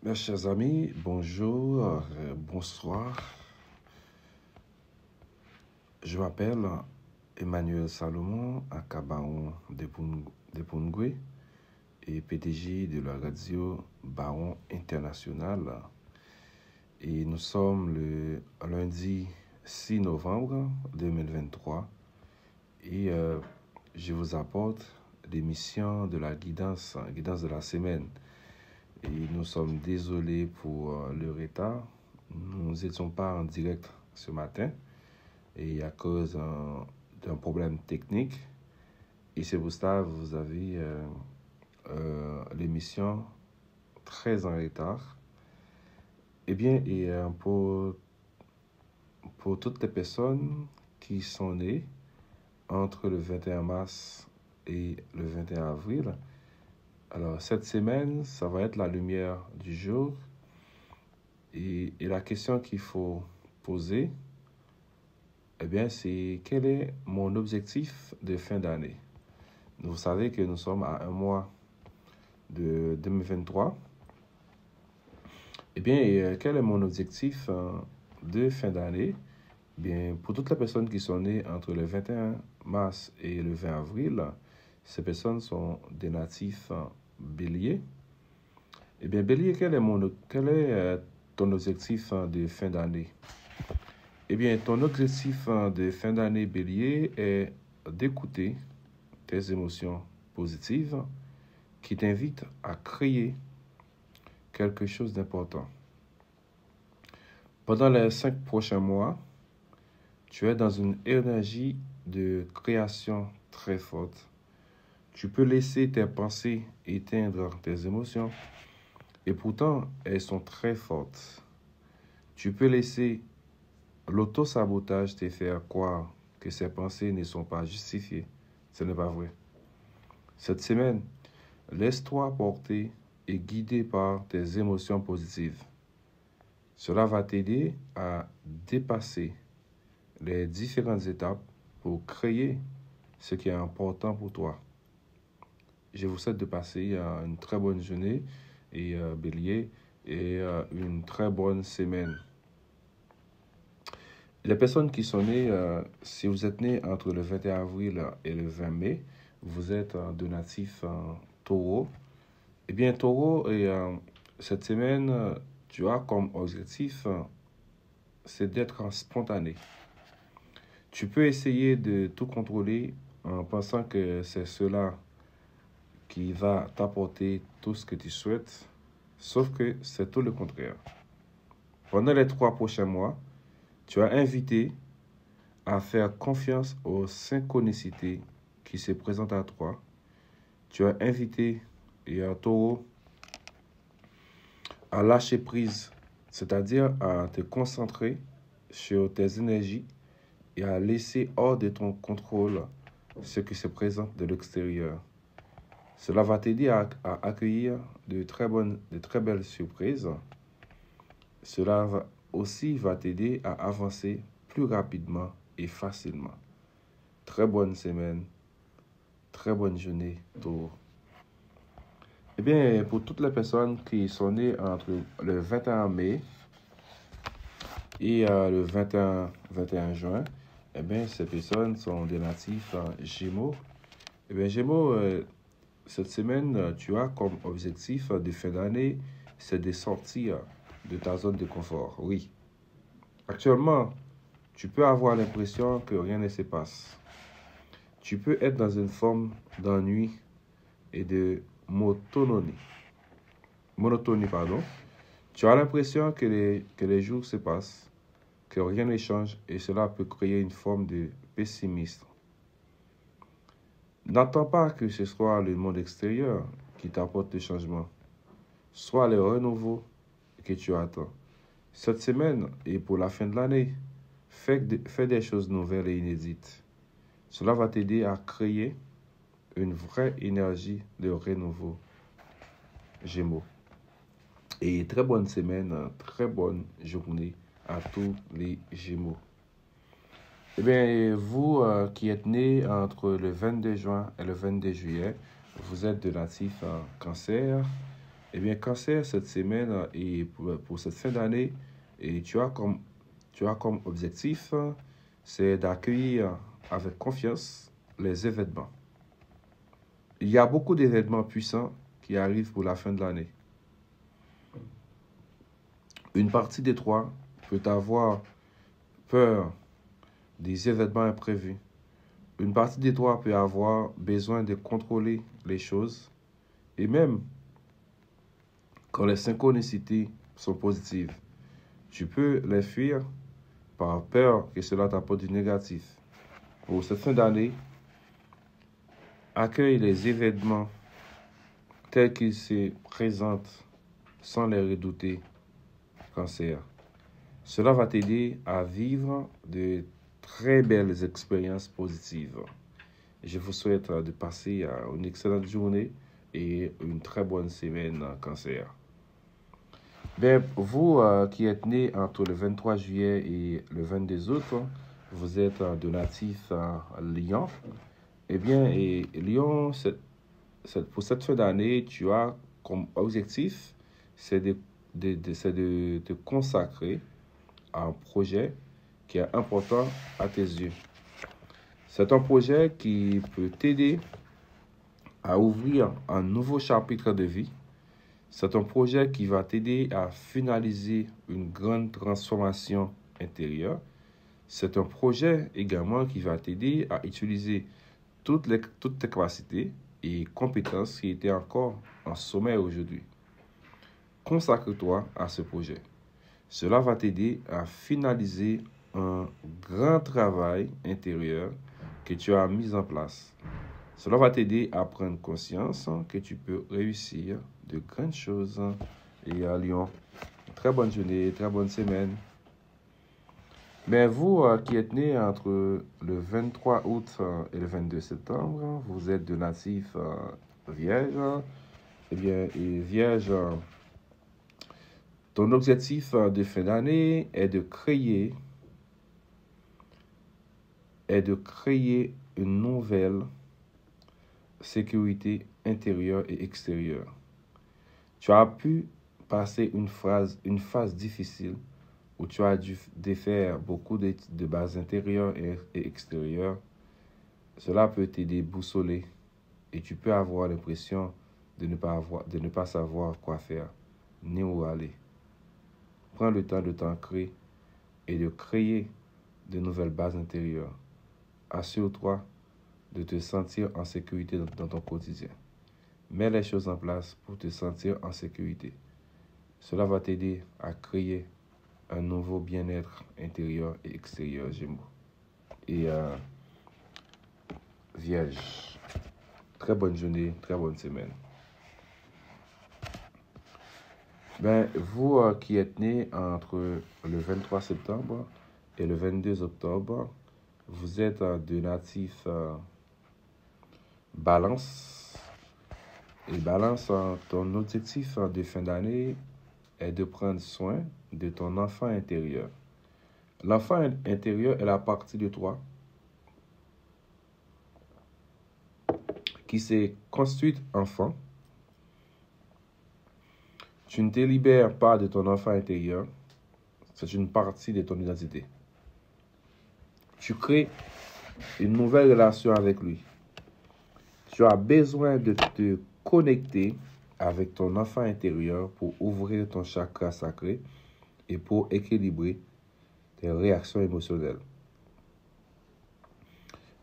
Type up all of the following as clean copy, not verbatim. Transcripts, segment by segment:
Mes chers amis, bonjour, bonsoir. Je m'appelle Emmanuel Salomon, à Baron de Pungwe et PDG de la radio Baron International. Et nous sommes le lundi 6 novembre 2023 et je vous apporte l'émission de la guidance de la semaine. Et nous sommes désolés pour le retard. Nous n'étions pas en direct ce matin et à cause d'un problème technique. Et c'est pour ça que vous avez l'émission très en retard. Eh bien, pour toutes les personnes qui sont nées entre le 21 mars et le 21 avril, alors, cette semaine, ça va être la lumière du jour. Et la question qu'il faut poser, eh bien, c'est quel est mon objectif de fin d'année? Vous savez que nous sommes à un mois de 2023. Eh bien, quel est mon objectif de fin d'année? Eh bien, pour toutes les personnes qui sont nées entre le 21 mars et le 20 avril, ces personnes sont des natifs Bélier. Eh bien, Bélier, quel est ton objectif de fin d'année? Eh bien, ton objectif de fin d'année, Bélier, est d'écouter tes émotions positives qui t'invitent à créer quelque chose d'important. Pendant les 5 prochains mois, tu es dans une énergie de création très forte. Tu peux laisser tes pensées éteindre tes émotions. Et pourtant, elles sont très fortes. Tu peux laisser l'auto-sabotage te faire croire que ces pensées ne sont pas justifiées. Ce n'est pas vrai. Cette semaine, laisse-toi porter et guider par tes émotions positives. Cela va t'aider à dépasser les différentes étapes pour créer ce qui est important pour toi. Je vous souhaite de passer une très bonne journée et Bélier et une très bonne semaine. Les personnes qui sont nées, si vous êtes né entre le 21 avril et le 20 mai, vous êtes de natif Taureau. Eh bien, Taureau, cette semaine, tu as comme objectif, c'est d'être spontané. Tu peux essayer de tout contrôler en pensant que c'est cela qui va t'apporter tout ce que tu souhaites, sauf que c'est tout le contraire. Pendant les 3 prochains mois, tu as invité à faire confiance aux synchronicités qui se présentent à toi. Tu as invité et un taureau à lâcher prise, c'est-à-dire à te concentrer sur tes énergies et à laisser hors de ton contrôle ce qui se présente de l'extérieur. Cela va t'aider à accueillir de très belles surprises. Cela va t'aider à avancer plus rapidement et facilement. Très bonne semaine, très bonne journée, Taureau. Eh bien, pour toutes les personnes qui sont nées entre le 21 mai et le 21 juin, eh bien, ces personnes sont des natifs Gémeaux. Eh bien, Gémeaux, cette semaine, tu as comme objectif de fin d'année, c'est de sortir de ta zone de confort. Oui. Actuellement, tu peux avoir l'impression que rien ne se passe. Tu peux être dans une forme d'ennui et de monotonie. Tu as l'impression que les jours se passent, que rien ne change et cela peut créer une forme de pessimisme. N'attends pas que ce soit le monde extérieur qui t'apporte le changement. Soit le renouveau que tu attends. Cette semaine et pour la fin de l'année, fais des choses nouvelles et inédites. Cela va t'aider à créer une vraie énergie de renouveau. Gémeaux. Et très bonne semaine, très bonne journée à tous les Gémeaux. Eh bien, vous qui êtes nés entre le 22 juin et le 22 juillet, vous êtes de natif Cancer. Eh bien, cancer, cette semaine et pour cette fin d'année, et tu as comme objectif, c'est d'accueillir avec confiance les événements. Il y a beaucoup d'événements puissants qui arrivent pour la fin de l'année. Une partie des trois peut avoir peur des événements imprévus. Une partie des trois peut avoir besoin de contrôler les choses. Et même quand les synchronicités sont positives, tu peux les fuir par peur que cela t'apporte du négatif. Pour cette fin d'année, accueille les événements tels qu'ils se présentent sans les redouter, cancer. Cela va t'aider à vivre de très belles expériences positives. Je vous souhaite de passer une excellente journée et une très bonne semaine, cancer. Bien, vous qui êtes né entre le 23 juillet et le 22 août, vous êtes de natif Lion. Eh bien, et Lion, pour cette fin d'année, tu as comme objectif, c'est de te consacrer à un projet qui est important à tes yeux. C'est un projet qui peut t'aider à ouvrir un nouveau chapitre de vie. C'est un projet qui va t'aider à finaliser une grande transformation intérieure. C'est un projet également qui va t'aider à utiliser toutes tes capacités et compétences qui étaient encore en sommeil aujourd'hui. Consacre-toi à ce projet. Cela va t'aider à finaliser un grand travail intérieur que tu as mis en place. Cela va t'aider à prendre conscience que tu peux réussir de grandes choses. Et à Lyon, très bonne journée, très bonne semaine. Mais vous qui êtes né entre le 23 août et le 22 septembre, vous êtes de natif Vierge. Eh bien, et Vierge, ton objectif de fin d'année est de créer une nouvelle sécurité intérieure et extérieure. Tu as pu passer une phase difficile où tu as dû défaire beaucoup de bases intérieures et extérieures. Cela peut te déboussoler et tu peux avoir l'impression de ne pas savoir quoi faire ni où aller. Prends le temps de t'ancrer et de créer de nouvelles bases intérieures. Assure-toi de te sentir en sécurité dans ton quotidien. Mets les choses en place pour te sentir en sécurité. Cela va t'aider à créer un nouveau bien-être intérieur et extérieur, Gémeaux. Et Vierge, très bonne journée, très bonne semaine. Ben, vous qui êtes né entre le 23 septembre et le 22 octobre, vous êtes de natif Balance. Et Balance, ton objectif de fin d'année est de prendre soin de ton enfant intérieur. L'enfant intérieur est la partie de toi qui s'est construite enfant. Tu ne te libères pas de ton enfant intérieur. C'est une partie de ton identité. Tu crées une nouvelle relation avec lui. Tu as besoin de te connecter avec ton enfant intérieur pour ouvrir ton chakra sacré et pour équilibrer tes réactions émotionnelles.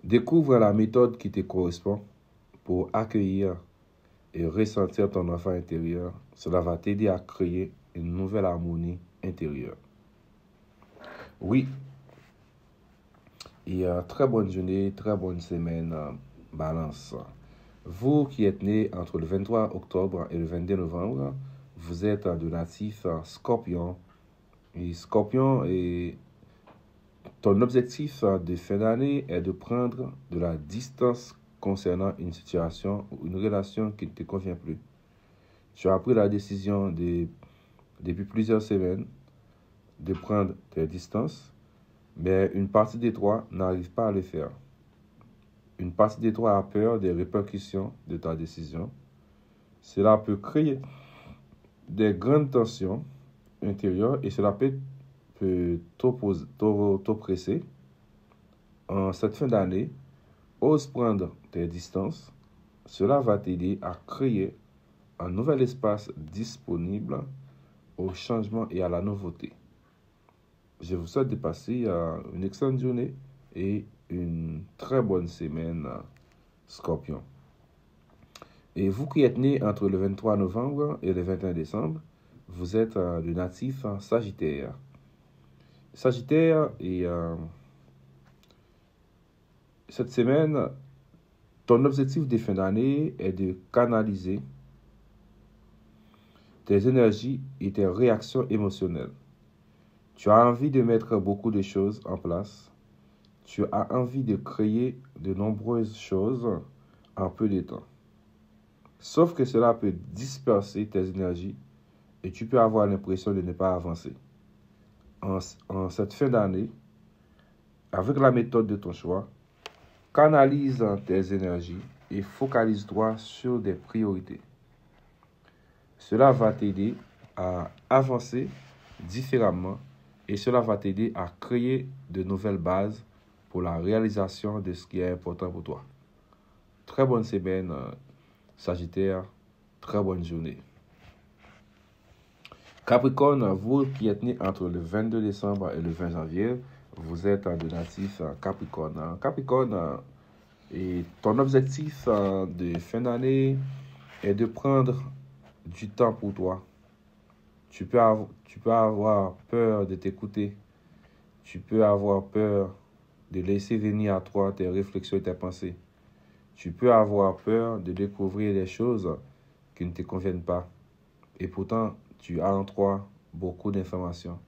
Découvre la méthode qui te correspond pour accueillir et ressentir ton enfant intérieur. Cela va t'aider à créer une nouvelle harmonie intérieure. Oui, et très bonne journée, très bonne semaine, Balance. Vous qui êtes né entre le 23 octobre et le 22 novembre, vous êtes de natif Scorpion. Et Scorpion, ton objectif de fin d'année est de prendre de la distance concernant une situation ou une relation qui ne te convient plus. Tu as pris la décision depuis plusieurs semaines de prendre tes distances, mais une partie de toi n'arrive pas à le faire. Une partie de toi a peur des répercussions de ta décision. Cela peut créer des grandes tensions intérieures et cela peut t'oppresser. En cette fin d'année, ose prendre tes distances. Cela va t'aider à créer un nouvel espace disponible au changement et à la nouveauté. Je vous souhaite de passer une excellente journée et une très bonne semaine, Scorpion. Et vous qui êtes né entre le 23 novembre et le 21 décembre, vous êtes le natif Sagittaire. Sagittaire, et cette semaine, ton objectif de fin d'année est de canaliser tes énergies et tes réactions émotionnelles. Tu as envie de mettre beaucoup de choses en place. Tu as envie de créer de nombreuses choses en peu de temps. Sauf que cela peut disperser tes énergies et tu peux avoir l'impression de ne pas avancer. En cette fin d'année, avec la méthode de ton choix, canalise tes énergies et focalise-toi sur des priorités. Cela va t'aider à avancer différemment et cela va t'aider à créer de nouvelles bases pour la réalisation de ce qui est important pour toi. Très bonne semaine, Sagittaire. Très bonne journée. Capricorne, vous qui êtes né entre le 22 décembre et le 20 janvier, vous êtes de natif Capricorne. Capricorne, et ton objectif de fin d'année est de prendre du temps pour toi. Tu peux avoir peur de t'écouter. Tu peux avoir peur de laisser venir à toi tes réflexions et tes pensées. Tu peux avoir peur de découvrir des choses qui ne te conviennent pas. Et pourtant, tu as en toi beaucoup d'informations.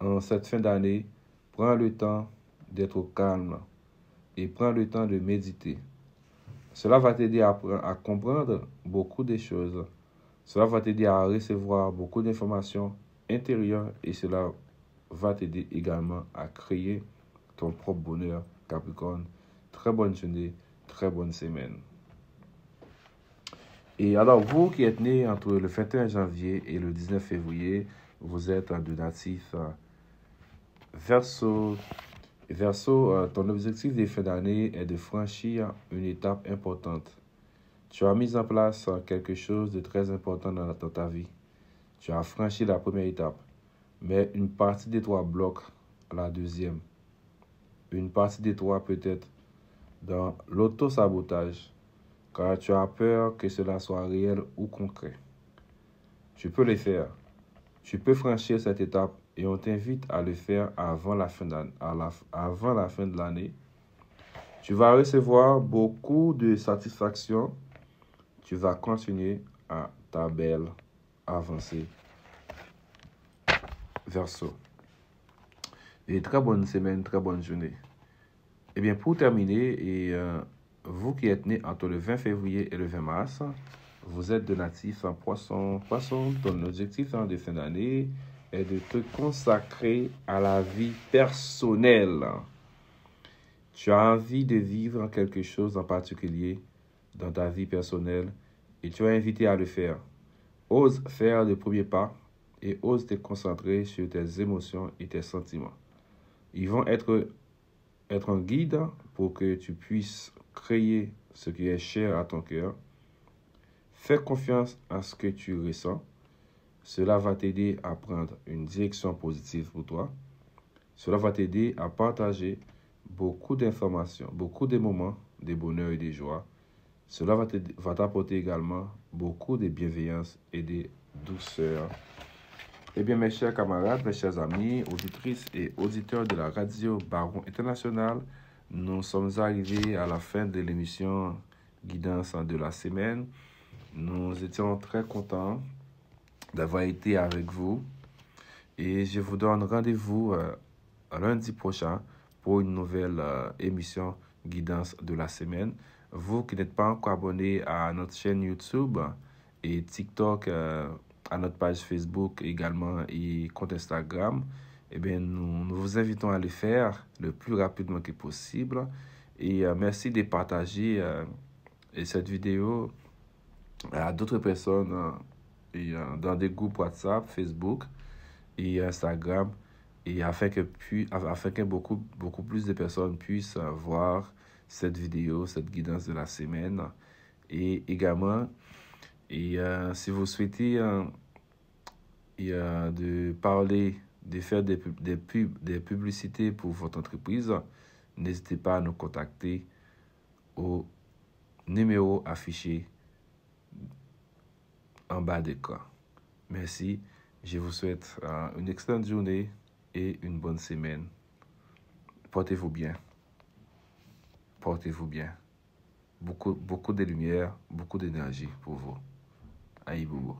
En cette fin d'année, prends le temps d'être au calme et prends le temps de méditer. Cela va t'aider à comprendre beaucoup de choses. Cela va t'aider à recevoir beaucoup d'informations intérieures et cela va t'aider également à créer ton propre bonheur, Capricorne. Très bonne journée, très bonne semaine. Et alors, vous qui êtes né entre le 21 janvier et le 19 février, vous êtes de natif Verseau. Verseau, ton objectif de fin d'année est de franchir une étape importante. Tu as mis en place quelque chose de très important dans ta vie. Tu as franchi la première étape, mais une partie de toi bloque la deuxième. Une partie de toi peut être dans l'auto-sabotage, car tu as peur que cela soit réel ou concret. Tu peux le faire. Tu peux franchir cette étape et on t'invite à le faire avant la fin de l'année. Tu vas recevoir beaucoup de satisfaction. Tu vas continuer à ta belle avancée. Verseau. Et très bonne semaine, très bonne journée. Eh bien, pour terminer, vous qui êtes né entre le 20 février et le 20 mars, vous êtes de natif en poisson. Poisson, ton objectif de fin d'année est de te consacrer à la vie personnelle. Tu as envie de vivre quelque chose en particulier dans ta vie personnelle et tu es invité à le faire. Ose faire le premier pas et ose te concentrer sur tes émotions et tes sentiments. Ils vont être un guide pour que tu puisses créer ce qui est cher à ton cœur. Fais confiance à ce que tu ressens. Cela va t'aider à prendre une direction positive pour toi. Cela va t'aider à partager beaucoup d'informations, beaucoup de moments de bonheur et de joie. Cela va t'apporter également beaucoup de bienveillance et de douceur. Eh bien, mes chers camarades, mes chers amis, auditrices et auditeurs de la radio Baron International, nous sommes arrivés à la fin de l'émission Guidance de la semaine. Nous étions très contents d'avoir été avec vous et je vous donne rendez-vous lundi prochain pour une nouvelle émission Guidance de la semaine. Vous qui n'êtes pas encore abonné à notre chaîne YouTube et TikTok, à notre page Facebook également et compte Instagram, eh bien, nous vous invitons à le faire le plus rapidement que possible. Et merci de partager cette vidéo à d'autres personnes et dans des groupes WhatsApp, Facebook et Instagram, et afin que beaucoup plus de personnes puissent voir cette vidéo, cette guidance de la semaine. Et également, si vous souhaitez de parler, de faire des publicités pour votre entreprise, n'hésitez pas à nous contacter au numéro affiché en bas d'écran. Merci. Je vous souhaite une excellente journée et une bonne semaine. Portez-vous bien. Portez-vous bien. Beaucoup de lumière, beaucoup d'énergie pour vous. Aïe Bobo.